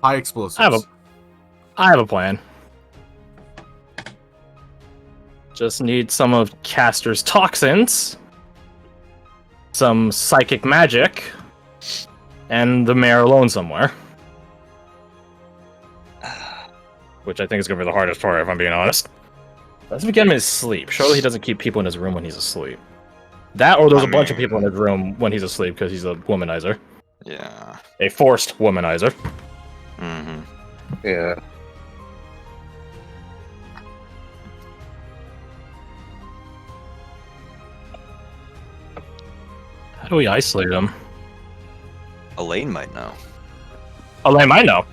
High explosives. I have a plan. Just need some of Caster's toxins, some psychic magic, and the mayor alone somewhere. Which I think is going to be the hardest part, if I'm being honest. Let's get him in his sleep. Surely he doesn't keep people in his room when he's asleep. That, or there's a bunch of people in his room when he's asleep because he's a womanizer. Yeah. A forced womanizer. Mm-hmm. Yeah. How do we isolate him? Elaine might know. Elaine might know.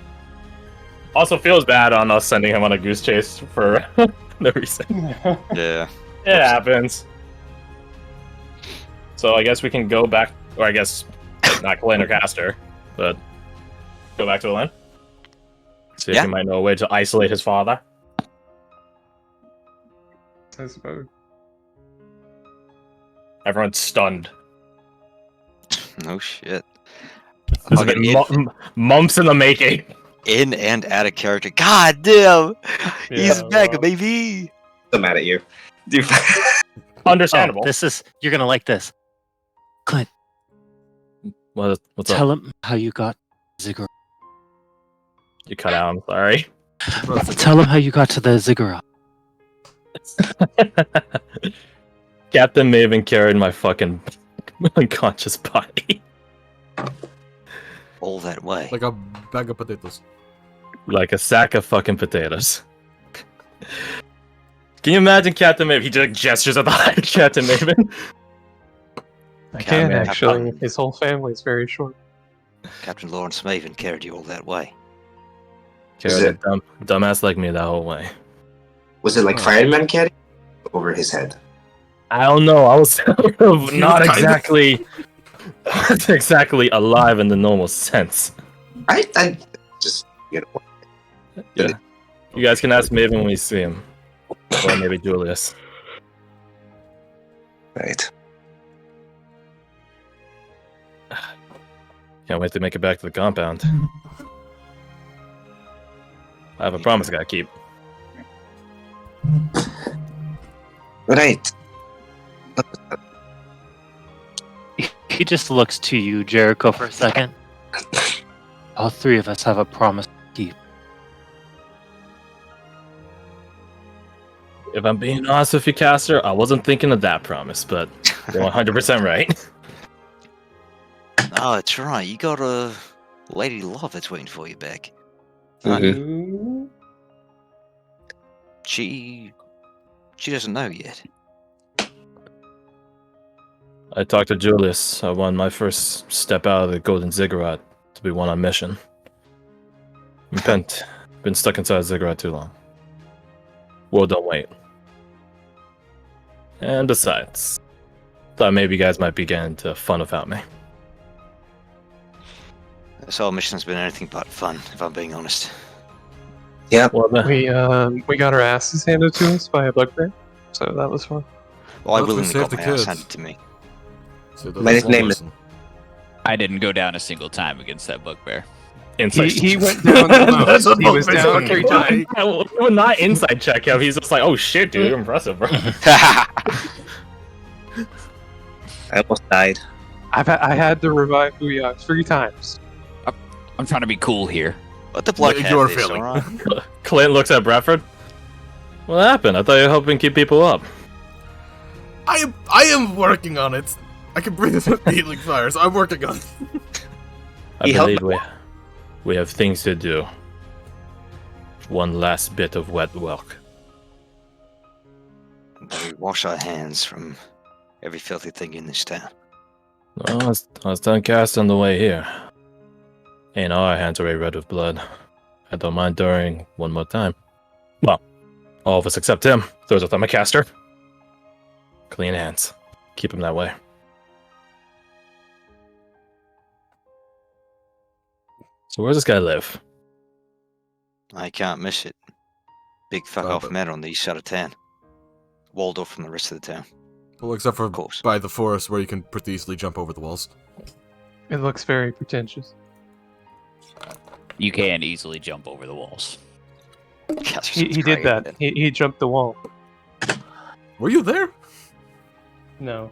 Also feels bad on us sending him on a goose chase for no reason. Yeah. It happens. So I guess we can go back, or I guess not Elaine or Caster, but go back to Elaine. See if he might know a way to isolate his father. I suppose. Everyone's stunned. No shit. This has been months in the making. In and out of character. God damn! He's back, baby! I'm mad at you. Dude. Understandable. Oh, you're gonna like this. Clint, What's tell up? him how you got ziggurat. You cut out, I'm sorry. Tell him how you got to the ziggurat. Captain Maven carried my fucking unconscious body. All that way. Like a bag of potatoes. Like a sack of fucking potatoes. Can you imagine Captain Maven? He just gestures at the Captain Maven. I can actually. His whole family is very short. Captain Lawrence Maven carried you all that way. Carried a dumbass like me that whole way. Was it like fireman carry over his head? I don't know. I was not exactly alive in the normal sense. I just, you know. Yeah. You guys can ask Maven when we see him. Or maybe Julius. Right. Can't wait to make it back to the compound. I have a promise I gotta keep. Right. He just looks to you, Jericho, for a second. All three of us have a promise to keep. If I'm being honest with you, Caster, I wasn't thinking of that promise, but you're 100% right. Oh, that's right. You got a lady love that's waiting for you back. Mm-hmm. She doesn't know yet. I talked to Julius. I won my first step out of the Golden Ziggurat to be one on mission. Been stuck inside a ziggurat too long. World don't wait. And besides, thought maybe you guys might be getting into fun without me. This whole mission's been anything but fun, if I'm being honest. Yeah. Well, We got our asses handed to us by a bugbear, so that was fun. Well, I Let's willingly save got the my ass kids. handed to me. So My name is- I didn't go down a single time against that bugbear. insight. He went down the most. He was down 3 times. I will not inside check him. He's just like, oh shit, dude, impressive, bro. I almost died. I had to revive Booyah 3 times. I'm trying to be cool here. Let the blood You have are this, failing. alright? Clint looks at Bradford. What happened? I thought you were helping keep people up. I am working on it. I can breathe the healing fires. I'm working on it. I He helped believe we have things to do. One last bit of wet work. We wash our hands from every filthy thing in this town. Oh, I was telling Cass on the way here. Ain't our hands already red with blood. I don't mind during one more time. Well, all of us except him. Those with I'm a caster. Clean hands. Keep him that way. So where does this guy live? I can't miss it. Big fuck off man on the east side of town. Walled off from the rest of the town. Well, except for Of course. by the forest where you can pretty easily jump over the walls. It looks very pretentious. You can easily jump over the walls. He did that. He jumped the wall. Were you there? No.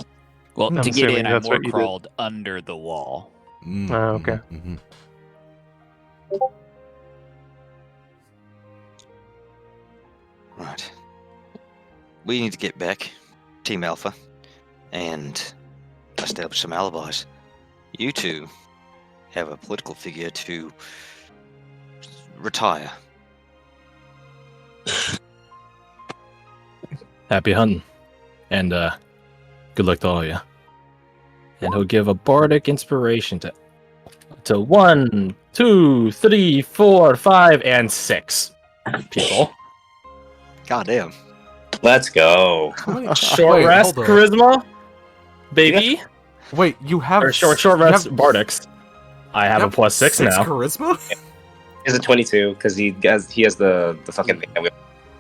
Well, I'm to get assuming in, I that's more what you did. crawled under the wall. Okay. Mhm. Right. We need to get back, Team Alpha, and establish some alibis. You two have a political figure to retire. Happy hunting. And good luck to all of you. And he'll give a bardic inspiration to 1, 2, 3, 4, 5, and 6 people. Goddamn. Let's go. Short Wait, rest, hold on. charisma, baby. Wait, you have Or short you rest, have- bardics. I have you a plus 6 now. charisma? He's a 22 because he has the fucking thing.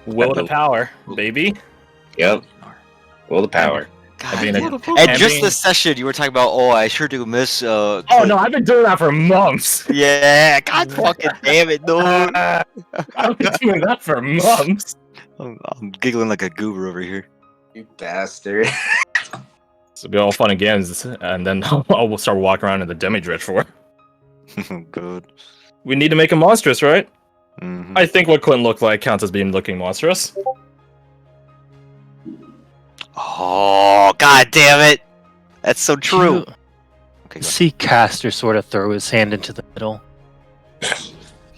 Will to power, baby. Yep. Will the power. God, I mean, damn. What the fuck? And I just mean- this session, you were talking about, oh, I sure do miss. Oh no, I've been doing that for months. Yeah, God fucking damn it, dude. I've been doing that for months. I'm giggling like a goober over here. You bastard. So it'll be all fun and games, and then I'll start walking around in the demi-dredge for. Good. We need to make him monstrous, right? Mhm. I think what Quentin looked like counts as being looking monstrous. Oh, god damn it. That's so true. You Okay, go ahead. see Caster sort of throw his hand into the middle.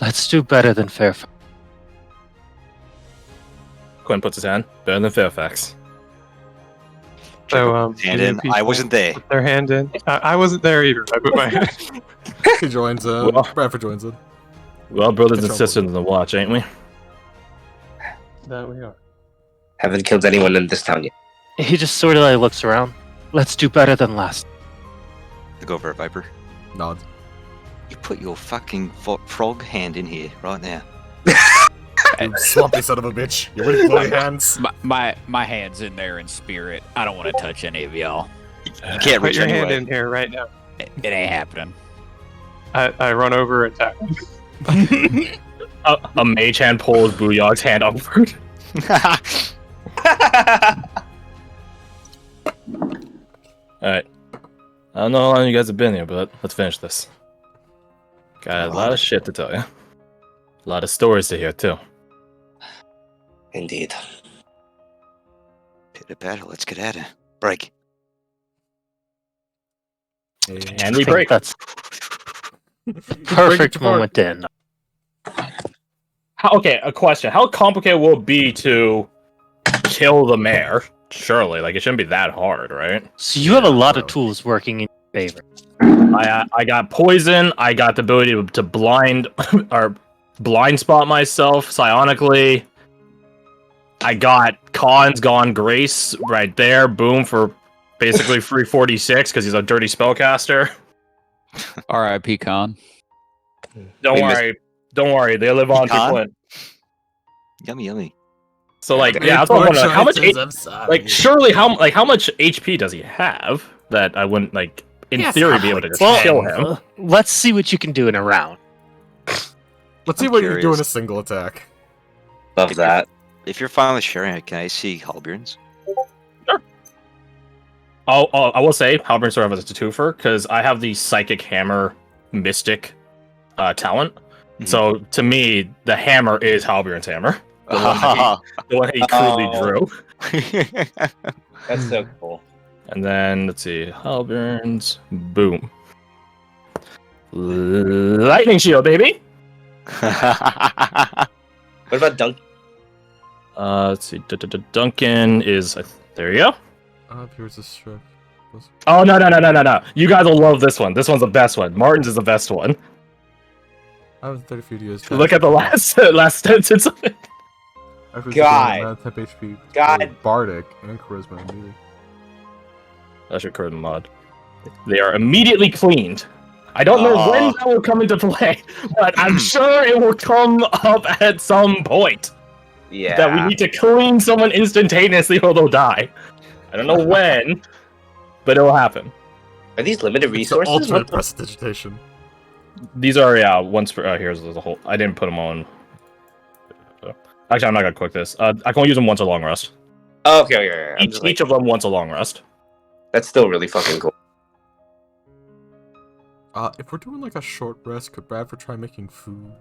Let's do better than Fairfax. Quentin puts his hand. Better than Fairfax. So, Hand do in. people I wasn't there. put their hand in. I wasn't there either. I put my hand. He joins in. Well- Bradford joins in. Well, brothers and Good job, sisters in the watch, ain't we? That we are. Haven't killed anyone in this town yet. He just sort of like looks around. Let's do better than last. Go for it, Viper. Nod. You put your fucking frog hand in here right now. You swampy son of a bitch. You're with bloody hands. My hand's in there in spirit. I don't want to touch any of y'all. You can't Put reach your anyway. hand in here right now. It ain't happening. I run over and tackle him. A mage hand pulls Booyog's hand upward. Alright. I don't know how long you guys have been here, but let's finish this. Got a lot of shit to tell you. A lot of stories to hear, too. Indeed. Pit of battle. Let's get at it. Break. And we I think break. that's Break perfect it apart. moment to end. Okay, a question. How complicated will it be to kill the mayor? Surely, like, it shouldn't be that hard, right? So you have a lot of well. tools working in your favor. I got poison. I got the ability to blind or blind spot myself psionically. I got Khan's Gone Grace right there. Boom for basically free 46 because he's a dirty spellcaster. R.I.P. Khan. Don't We worry. Don't worry. They live on Khan? through Flint. Yummy, yummy. So like, Hey, yeah, that's what I'm wondering. Like, how much? choices, I'm sorry. Like, surely how much HP does he have that I wouldn't like in Yes, theory be able to just Well, kill him? Let's see what you can do in a round. Let's see I'm what you do in a curious. single attack. Love that. If you're fine with sharing it, can I see Halberns? Oh, I will say Halbern sort of has a twofer because I have the Psychic Hammer Mystic talent. Mhm. So to me, the hammer is Halbern's hammer. The one that the one that he crudely Oh. drew. That's so cool. And then let's see, Halbern's boom. Lightning shield, baby. What about Dunk? Let's see, Duncan is there. You go. Here's a strike. Oh no! You guys will love this one. This one's the best one. Martin's is the best one. I was 30 feet years. Look at the last sentence of it. God. Temp HP. God. Bardic and charisma. Immediately. That's your current mod. They are immediately cleaned. I don't know when that will come into play, but I'm sure it will come up at some point. Yeah. That we need to clean someone instantaneously or they'll die. I don't know when, but it'll happen. Are these limited It's the resources? ultimate prestidigitation. these are once for here's the whole. I didn't put them on. Actually, I'm not gonna quick this. I can only use them once a long rest. Oh, okay. I'm just Each of them once a long rest. that's still really fucking cool. If we're doing like a short rest, could Bradford try making food?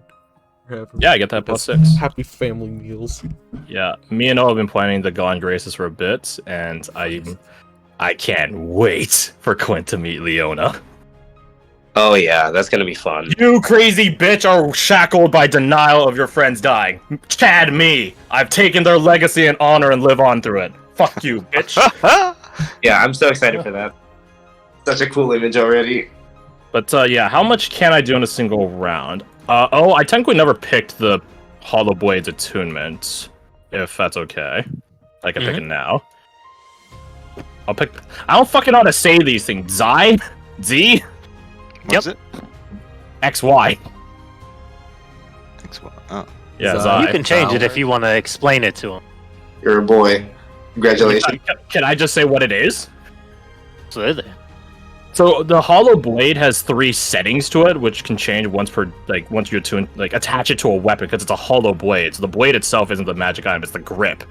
Yeah, I get that +6. Happy family meals. Yeah, me and Noah have been planning to go on Graces for a bit, and I can't wait for Quint to meet Leona. Oh yeah, that's gonna be fun. You crazy bitch are shackled by denial of your friends dying. Chad me. I've taken their legacy and honor and live on through it. Fuck you, bitch. Yeah, I'm so excited for that. Such a cool image already. But yeah, how much can I do in a single round? I technically never picked the Hollow Blades attunement, if that's okay. I can pick it now. I'll pick. I don't fucking know how to say these things. Z? What's it? XY. Oh. Yeah, Zai. You can change it if you want to explain it to him. You're a boy. Congratulations. Can I just say what it is? Absolutely. So the Hollow Blade has 3 settings to it, which can change once you attune, attach it to a weapon, because it's a Hollow Blade. So the blade itself isn't the magic item; it's the grip.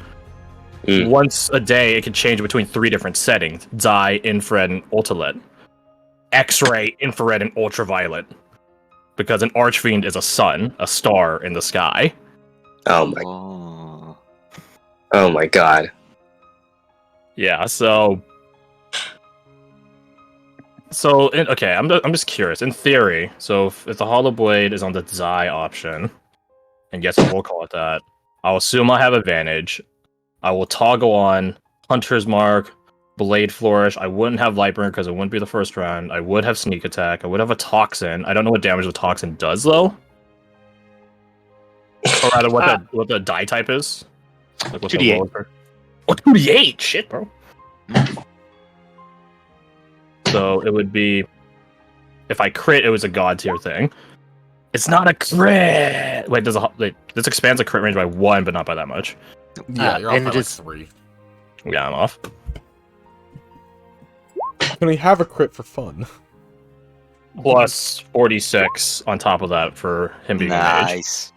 Once a day, it can change between 3 different settings: Xi, Infrared, and Ultralit. X-ray, Infrared, and Ultraviolet. Because an Archfiend is a sun, a star in the sky. Oh my god. Yeah. So okay, I'm just curious. In theory, so if the Hollow Blade is on the Xi option, and yes, we'll call it that, I'll assume I have advantage. I will toggle on Hunter's Mark, Blade Flourish. I wouldn't have Lightburn because it wouldn't be the first round. I would have Sneak Attack. I would have a Toxin. I don't know what damage the Toxin does though. Or rather, what the die type is. Like, what's 2d8. Oh, 2d8! Shit, bro. So it would be, if I crit, it was a god tier thing. It's not a crit. Wait, this expands the crit range by 1, but not by that much. Yeah, you're off and by it like is- 3. Yeah, I'm off. Can we have a crit for fun? Plus 46 on top of that for him being a mage. Nice.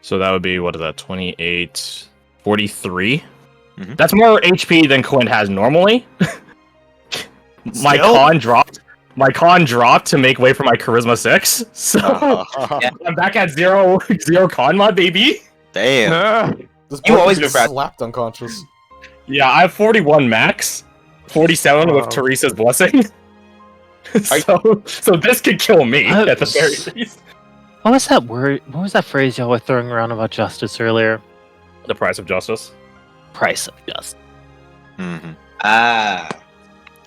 So that would be, what is that, 28, 43? Mhm. That's more HP than Quint has normally. My Still? con dropped to make way for my charisma 6. So I'm back at zero con mod, baby. Damn. This You boy always gets been Brad. slapped unconscious. Yeah, I have 41 max, 47 Wow. with Teresa's blessing. so this could kill me at the very least. What was that word? What was that phrase y'all were throwing around about justice earlier? The price of justice. Price of justice. Mm-hmm. Ah.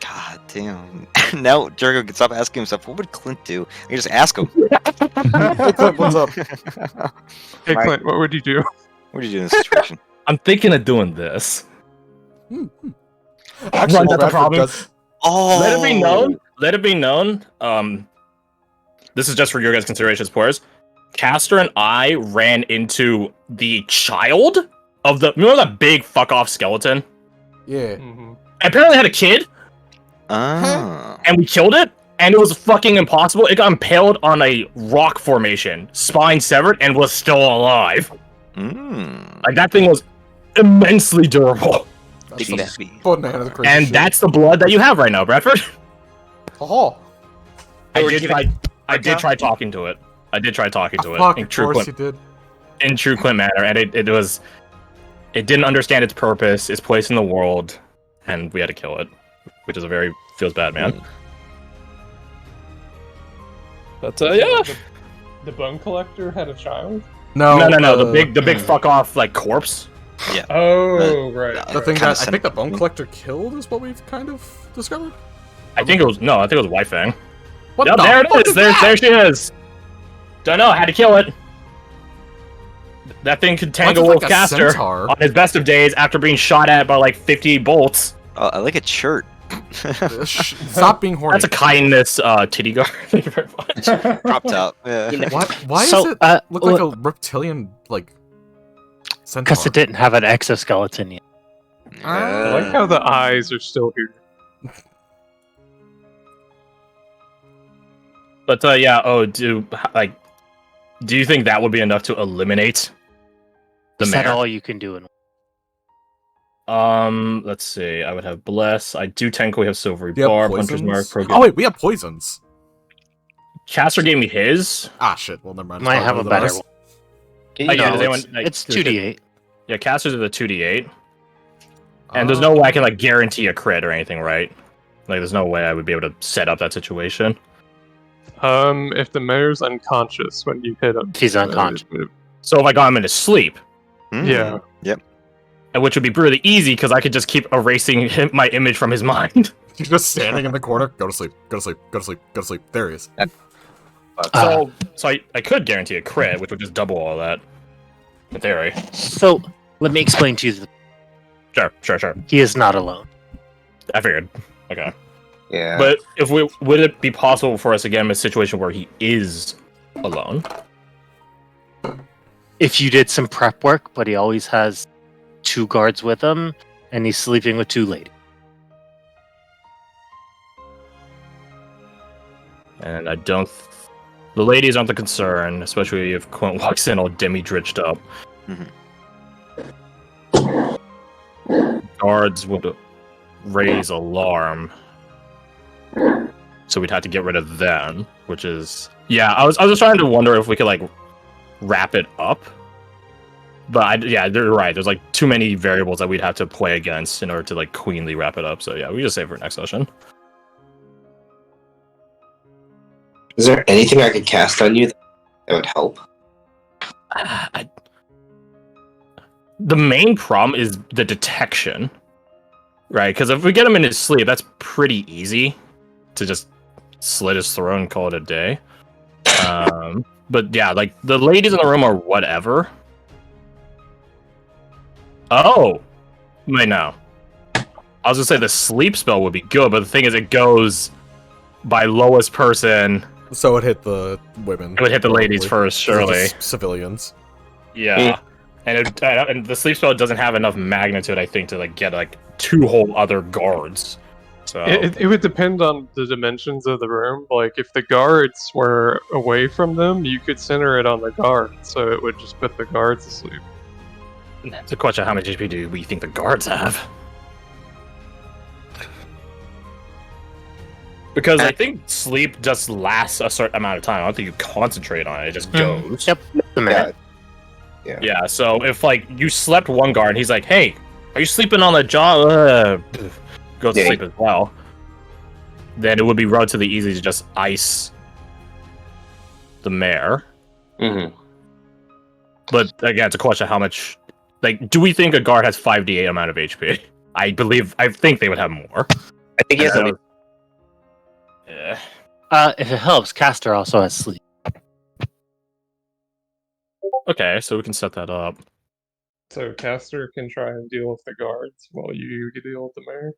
God damn. Now Jericho can stop asking himself, what would Clint do? You just ask him. Hey, Clint, what's up? Hey Right. Clint, what would you do? What do you do in this situation? I'm thinking of doing this. Actually, Run that the Bradford problem. does- Oh, Let it be known. This is just for your guys' consideration, spoilers. Caster and I ran into the child of the. Remember that big fuck off skeleton? Yeah. Apparently had a kid, Ah. and we killed it, and it was fucking impossible. It got impaled on a rock formation, spine severed, and was still alive. Like that thing was immensely durable. That's Did some he- bananas crazy And shit. that's the blood that you have right now, Bradford. Oh, I we're did giving- try talking to it. I did try talking to fuck, it of course you did. in true Quint manner, and it didn't understand its purpose, its place in the world, and we had to kill it, which is a very feels bad, man. But yeah, The bone collector had a child? No, no, the big fuck off like corpse. Oh, right. The thing Kinda that I think the bone collector killed is what we've kind of discovered. I think it was White Fang. What Yep, the there fuck it is. There she is. Don't know. Had to kill it. That thing could tangle Like Wolf a Caster centaur. on his best of days after being shot at by like 50 bolts. Oh, I like a shirt. Stop being horny. That's a kindness titty guard. Thank you very much. Crop top. Yeah. Why So, does it look like a reptilian centaur? Because it didn't have an exoskeleton yet. I like how the eyes are still here. But yeah. Oh, do you think that would be enough to eliminate the Is that mayor? all you can do? Let's see. I would have bless. I do technically have silvery Do you have barb, hunter's mark, poisons? pro. Oh wait, we have poisons. Caster gave me his. Ah shit. Well, never mind. Might have a better one. Can Oh, you yeah, No, does anyone, it's does it- 2d8. Yeah, casters are the 2d8, and there's no way I can like guarantee a crit or anything, right? Like, there's no way I would be able to set up that situation. If the mayor's unconscious when you hit him. If he's unconscious. So if I got him into sleep, Yeah. Yep. and which would be really easy because I could just keep erasing my image from his mind. You're just standing in the corner. Go to sleep. Go to sleep. Go to sleep. Go to sleep. There he is. So I could guarantee a crit, which would just double all that. In theory. So let me explain to you. Sure. He is not alone. I figured. Okay. Yeah. But would it be possible for us to get him in a situation where he is alone? If you did some prep work, but he always has 2 guards with him, and he's sleeping with 2 ladies. And I don't. The ladies aren't the concern, especially if Quint walks in all demi-dritched up. Guards would raise alarm, so we'd have to get rid of them. Which is, yeah. I was just trying to wonder if we could like wrap it up, but yeah, they're right. There's like too many variables that we'd have to play against in order to like cleanly wrap it up. So yeah, we just save for next session. Is there anything I could cast on you that would help? The main problem is the detection, right? Because if we get him in his sleep, that's pretty easy to just slit his throat and call it a day. But yeah, like the ladies in the room are whatever. Oh, wait, no. I was gonna say the sleep spell would be good, but the thing is, it goes by lowest person. So it hit the women. It would hit the ladies probably. first, These are surely. just civilians. Yeah. And the sleep spell doesn't have enough magnitude, I think, to like get like 2 whole other guards. So It would depend on the dimensions of the room. Like, if the guards were away from them, you could center it on the guards, so it would just put the guards asleep. it's a question: how much HP do we think the guards have? Because I think sleep just lasts a certain amount of time. I don't think you concentrate on it; it just goes. Yep. The man. Yeah. So if like you slept one guard, and he's like, "Hey, are you sleeping on the jaw?" Goes to sleep as well. Then it would be relatively easy to just ice the mayor. Mm-hmm. But again, it's a question: how much? Like, do we think a guard has 5d8 amount of HP? I think they would have more. I think he has at least. Yeah. If it helps, Caster also has sleep. Okay, so we can set that up. So Caster can try and deal with the guards while you deal with the mayor.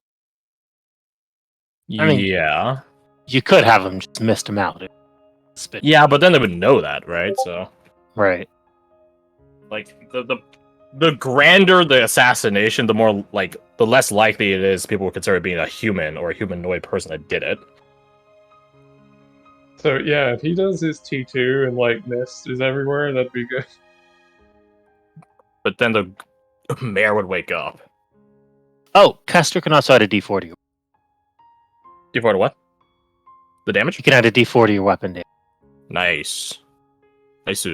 I mean- Yeah. You could have him just mist him out. Spit. Yeah, but then they would know that, right? So, Right. like, the grander the assassination, the more, like, the less likely it is people would consider it being a human or a humanoid person that did it. So yeah, if he does his T2 and like mist is everywhere, that'd be good. But then the mayor would wake up. Oh, Caster can also add a D4 to your. D4 to what? The damage? You can add a D4 to your weapon damage. Nice. Nice.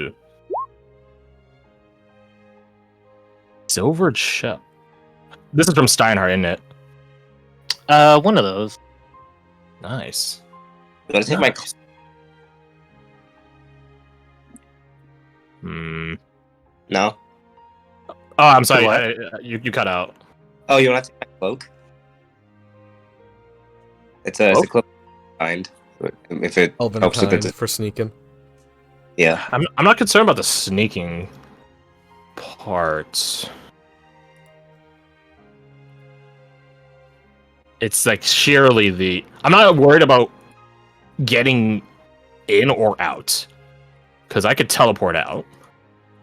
Silvered shell. This is from Steinhardt, isn't it? One of those. Nice. I'm gonna take my. Hmm. No. Oh, I'm sorry. What? You cut out. Oh, you want to take my cloak? It's a cloak kind. If it Elven helps with kind it. for sneaking. Yeah. I'm not concerned about the sneaking part. It's like sheerly the. I'm not worried about getting in or out, because I could teleport out,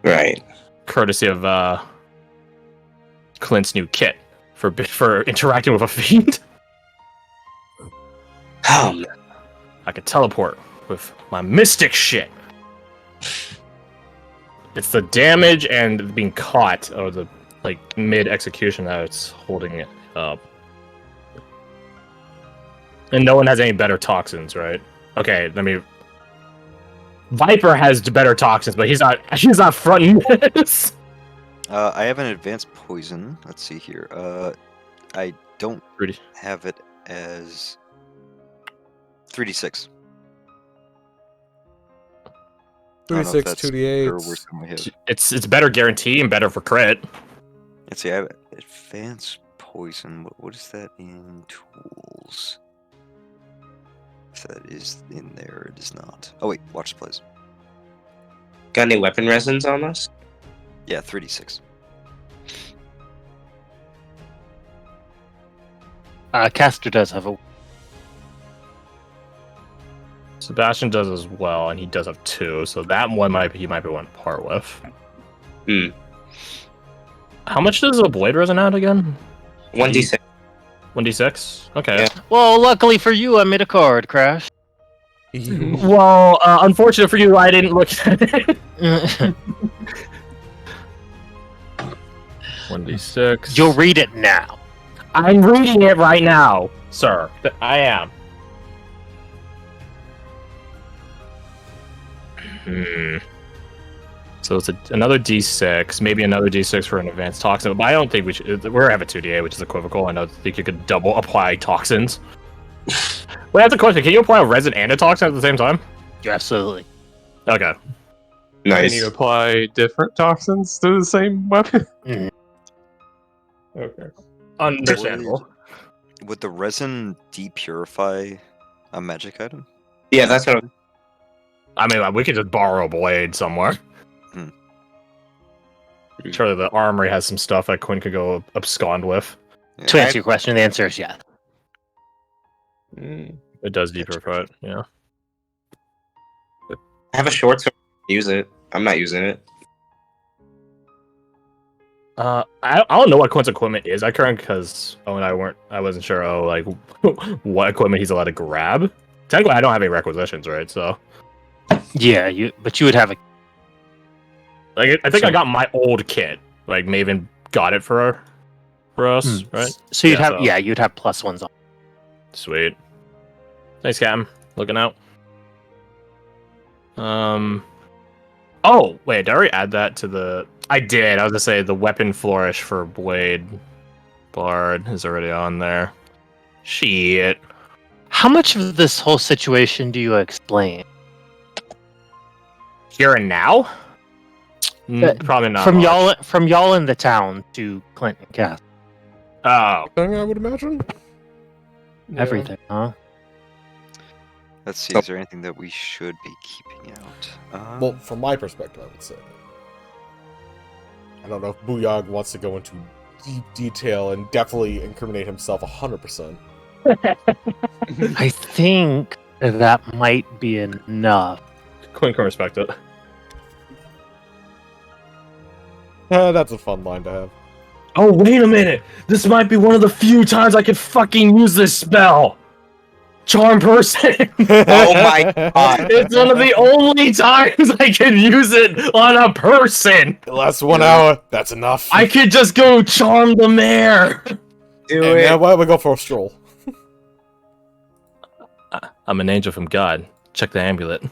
Right. courtesy of Clint's new kit for interacting with a fiend. Oh, I could teleport with my mystic shit. It's the damage and being caught, or the like mid-execution that it's holding it up. And no one has any better toxins, right? Okay, let me. Viper has better toxins, but he's not fronting this. I have an advanced poison. Let's see here. I don't have it as 3d6. 3d6, 2d8. It's better guarantee and better for crit. Let's see. I have advanced poison. What is that in tools? If that is in there, it is not. Oh wait, watch the plays. Got any weapon resins on us? Yeah, 3d6. Caster does have a. Sebastian does as well, and he does have 2, so that one he might be one to part with. Hmm. How much does a blade resin add again? 1d6. 1d6? Okay. Yeah. Well, luckily for you, I made a card, Crash. Well, unfortunate for you, I didn't look at it. 1d6. You'll read it now. I'm reading it right now, sir. I am. So it's another d6, maybe another d6 for an advanced toxin, but I don't think we should. We're have a 2d8, which is equivocal. I don't think you could double apply toxins. Wait, that's a question. Can you apply a resin and a toxin at the same time? Absolutely. Okay. Nice. Can you apply different toxins to the same weapon? Mhm. Okay. Understandable. Would the resin depurify a magic item? Yeah, that's what. I mean, we could just borrow a blade somewhere. Surely the armory has some stuff that Quinn could go abscond with. Yeah. To answer your question, the answer is yes. It does depurify it, yeah. I have a short sword. Use it. I'm not using it. I don't know what Quinn's equipment is. I couldn't because and I wasn't sure. Like what equipment he's allowed to grab. Technically, I don't have any requisitions, right? So Yeah, but you would have a. like I think I got my old kit. Like Maven got it for us, right? So you'd Yeah, have you'd have +1s on. Sweet. Thanks, Captain. Looking out. Oh wait, did I already add that to the? I did. I was gonna say the weapon flourish for Blade Bard is already on there. Shit. How much of this whole situation do you explain? Here and now? Probably not. From much. y'all in the town to Clint and Cass. Oh, I would imagine. Everything, huh? Let's see, is there anything that we should be keeping out? Well, from my perspective, I would say. I don't know if Booyog wants to go into deep detail and definitely incriminate himself 100%. I think that might be enough. Quinn can respect it. That's a fun line to have. Oh, wait a minute! This might be one of the few times I can fucking use this spell! Charm Person! Oh my god! It's one of the only times I can use it on a person! It lasts 1 hour. That's enough. I could just go charm the mayor! Do and it. now why don't we go for a stroll? I'm an angel from God. Check the amulet.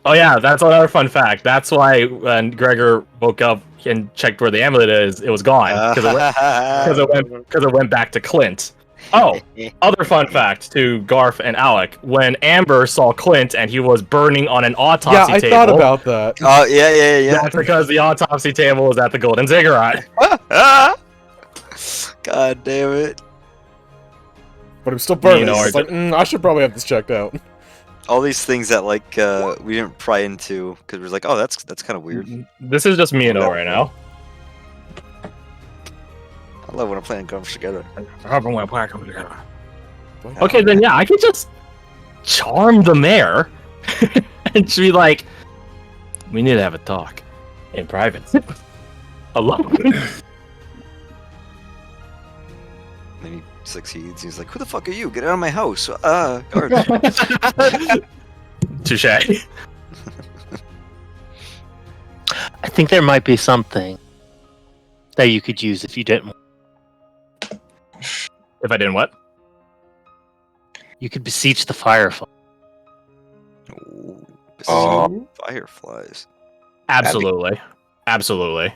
Oh yeah, that's another fun fact. That's why when Gregor woke up and checked where the amulet is, it was gone. Because it went back to Clint. Oh, other fun fact to Garth and Alec. When Amber saw Clint and he was burning on an autopsy Yeah, I table. thought about that. Oh, yeah. That's because the autopsy table was at the Golden Ziggurat. God damn it. But I'm still burning. You know, It's like, I should probably have this checked out. All these things that, like, we didn't pry into, because we were like, oh, that's kind of weird. This is just me and O right now. I love when I'm playing games together. Okay, then yeah, I could just charm the mayor and she'd be like, we need to have a talk in private. Alone. Then he succeeds. He's like, who the fuck are you? Get out of my house. Guard. Touche. I think there might be something that you could use if you didn't. If I didn't what? You could beseech the firefly. Ooh, Oh. fireflies. Absolutely. Absolutely.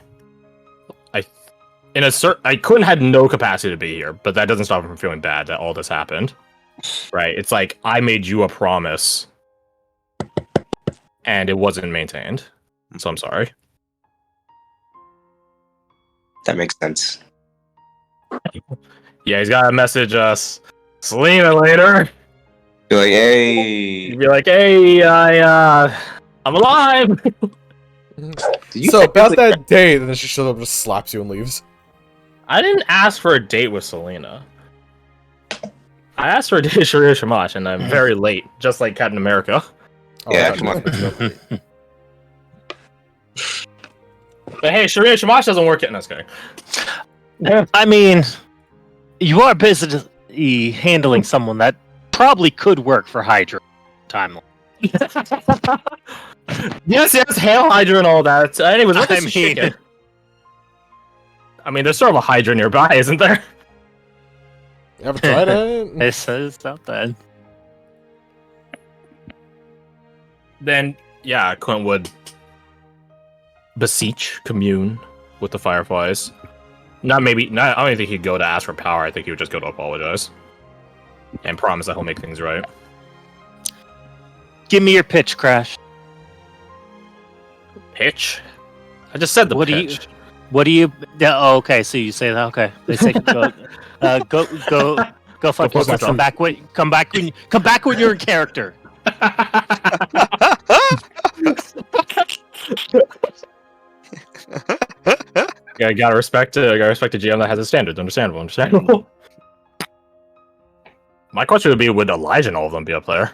I couldn't had no capacity to be here, but that doesn't stop me from feeling bad that all this happened. Right? It's like I made you a promise and it wasn't maintained. So I'm sorry. That makes sense. Yeah, he's gotta message us Selena later. Be like, hey. He'd be like, hey, I'm alive. So about that day, then she shows up, and just slaps you and leaves. I didn't ask for a date with Selena. I asked for a date with Sharia Shamash, and I'm very late, just like Captain America. Oh, Yeah, I come on. But hey, Sharia Shamash doesn't work yet. No, it's kidding. I mean, you are busy handling someone that probably could work for Hydra timeline. Yes, Hail Hydra and all that. Anyways, what I is mean- chicken? I mean, there's sort of a Hydra nearby, isn't there? You ever tried it? This is not bad. Then, yeah, Clint would beseech, commune with the Fireflies. I don't even think he'd go to ask for power. I think he would just go to apologize and promise that he'll make things right. Give me your pitch, Crash. Pitch? I just said the What do you- pitch. What do you? Yeah, oh, okay, so you say that. Okay, they say go fuck post yourself. myself. Come back when you're in character. Yeah, I gotta respect a GM that has a standards. Understandable. My question would be, would Elijah and all of them be up there?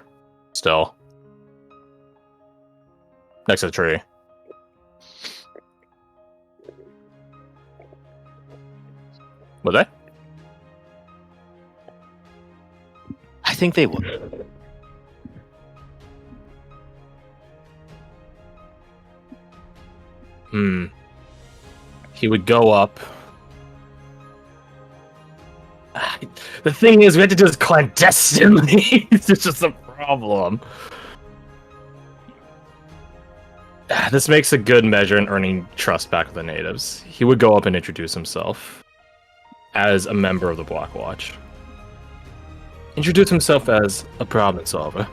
Still. Next to the tree. Would they? I think they would. He would go up. The thing is, we had to do this clandestinely. It's just a problem. This makes a good measure in earning trust back with the natives. He would go up and introduce himself as a member of the Black Watch. Introduce himself as a problem solver.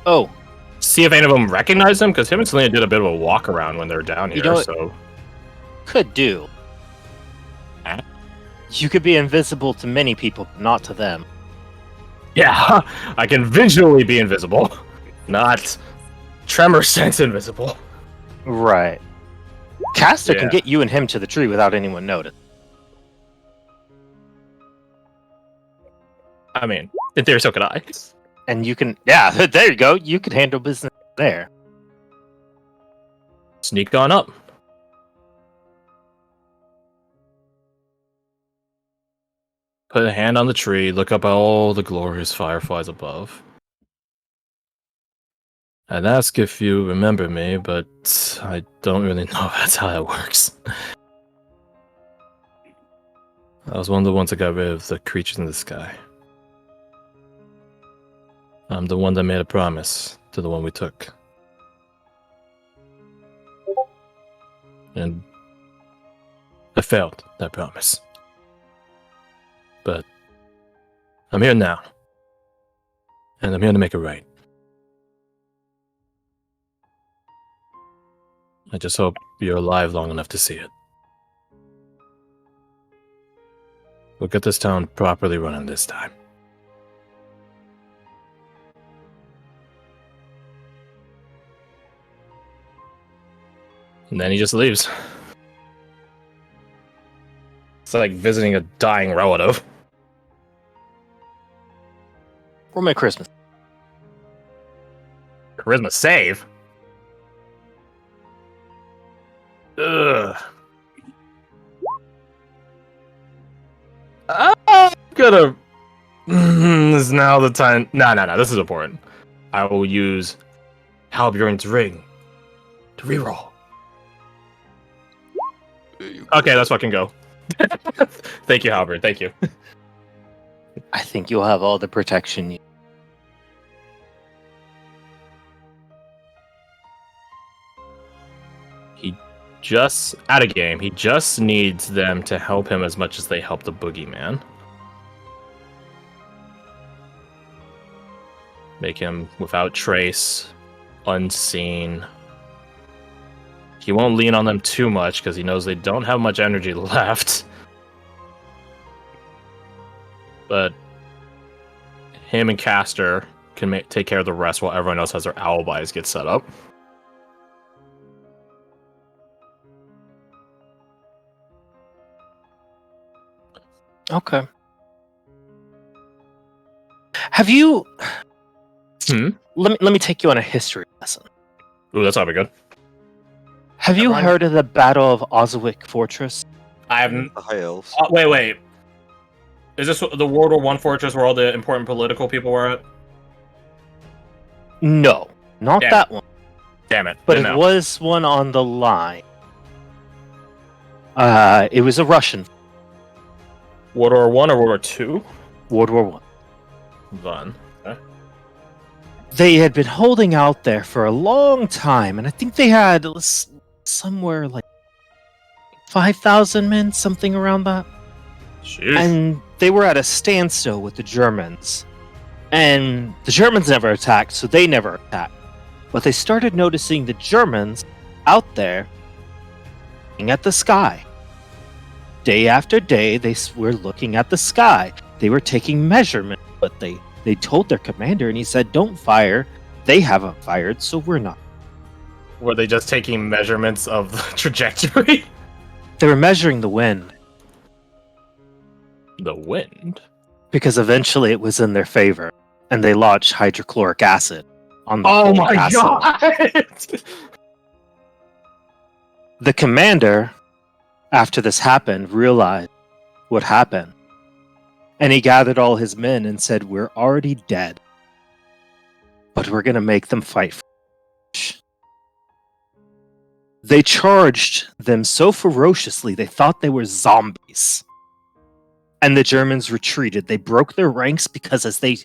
Oh, See if any of them recognize him, because him and Selena did a bit of a walk around when they were down here. You know what? So could do. Huh? You could be invisible to many people, but not to them. yeah, I can visually be invisible, not tremor sense invisible. Right. Caster can Yeah. get you and him to the tree without anyone noticing. I mean, in theory, so could I. And you can, yeah, there you go. You could handle business there. Sneak on up. Put a hand on the tree, look up at all the glorious fireflies above. I'd ask if you remember me, but I don't really know if that's how that works. I was one of the ones that got rid of the creatures in the sky. I'm the one that made a promise to the one we took. And I failed that promise. But I'm here now. And I'm here to make it right. I just hope you're alive long enough to see it. We'll get this town properly running this time. And then he just leaves. It's like visiting a dying relative. Roll my Christmas. Charisma save? Ugh. I'm gonna... This is now the time. No. This is important. I will use Halbjorn's ring to reroll. Okay, let's fucking go. Thank you, Halbjorn. Thank you. I think you'll have all the protection you. He just out of game. He just needs them to help him as much as they help the boogeyman. Make him without trace, unseen. He won't lean on them too much because he knows they don't have much energy left. But him and Caster can take care of the rest while everyone else has their alibis get set up. Okay. Have you? Let me take you on a history lesson. Ooh, that's probably good. Have you heard of the Battle of Oswick Fortress? I haven't. The High Elves. Wait. Is this the World War I fortress where all the important political people were at? No, not Damn. that one. Damn it. But Didn't it know. was one on the line. It was a Russian. World War I or World War II? World War One. Fun. Okay. They had been holding out there for a long time, and I think they had somewhere like 5,000 men, something around that. Jeez. And they were at a standstill with the Germans. And the Germans never attacked, so they never attacked. But they started noticing the Germans out there looking at the sky. Day after day, they were looking at the sky. They were taking measurements, but they told their commander, and he said, "Don't fire. They haven't fired, so we're not." Were they just taking measurements of the trajectory? They were measuring the wind, The wind? because eventually it was in their favor, and they launched hydrochloric acid on the Oh whole my castle. god! The commander, after this happened, realized what happened. And he gathered all his men and said, "We're already dead, but we're going to make them fight." They charged them so ferociously they thought they were zombies. And the Germans retreated. They broke their ranks because as they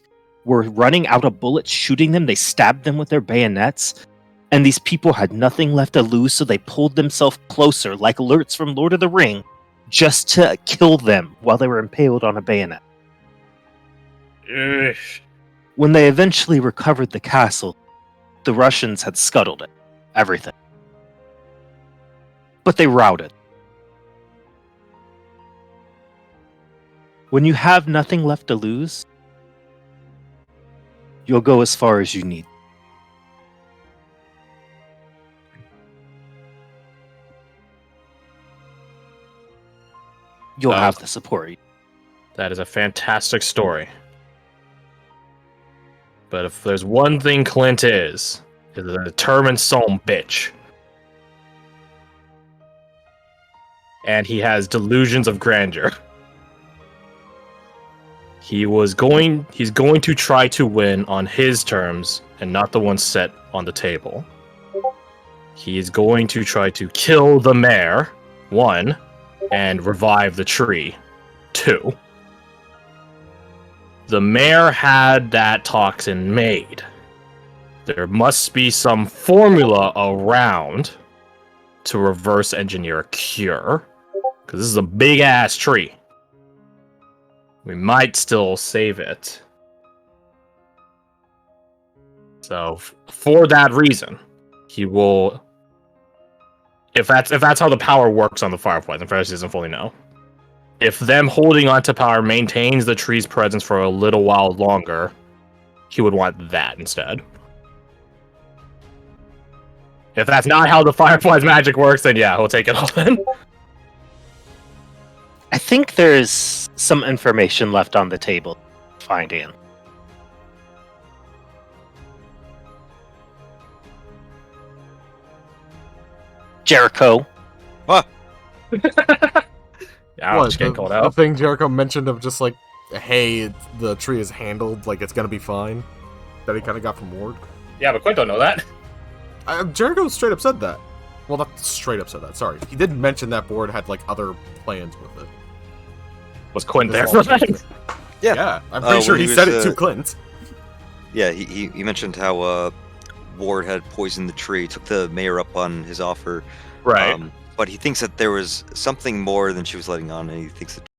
were running out of bullets shooting them, they stabbed them with their bayonets. And these people had nothing left to lose, so they pulled themselves closer, like alerts from Lord of the Ring, just to kill them while they were impaled on a bayonet. Ugh. When they eventually recovered the castle, the Russians had scuttled it. Everything. But they routed. When you have nothing left to lose, you'll go as far as you need. You'll have the support. That is a fantastic story. But if there's one thing Clint is a determined son bitch. And he has delusions of grandeur. He's going to try to win on his terms and not the ones set on the table. He is going to try to kill the mayor, 1, and revive the tree, 2. The mayor had that toxin made. There must be some formula around to reverse engineer a cure. Because this is a big ass tree. We might still save it. So, for that reason, he will. If that's how the power works on the Fireflies, and Ferris doesn't fully know. If them holding on to power maintains the tree's presence for a little while longer, he would want that instead. If that's not how the Fireflies magic works, then yeah, he'll take it all then. I think there's some information left on the table to find in. Jericho. What? Yeah, I was getting called The out. thing Jericho mentioned of just like hey, the tree is handled, like it's gonna be fine, that he kind of got from Ward. Yeah, but Quinn don't know that. Jericho straight up said that. Well, not straight up said that, sorry. He did mention that Ward had, like, other plans with it. Was Quinn there This for long- that? Yeah, I'm pretty sure when he he said was, it to Clint. Yeah, he mentioned how Ward had poisoned the tree, took the mayor up on his offer. Right. But he thinks that there was something more than she was letting on, and he thinks that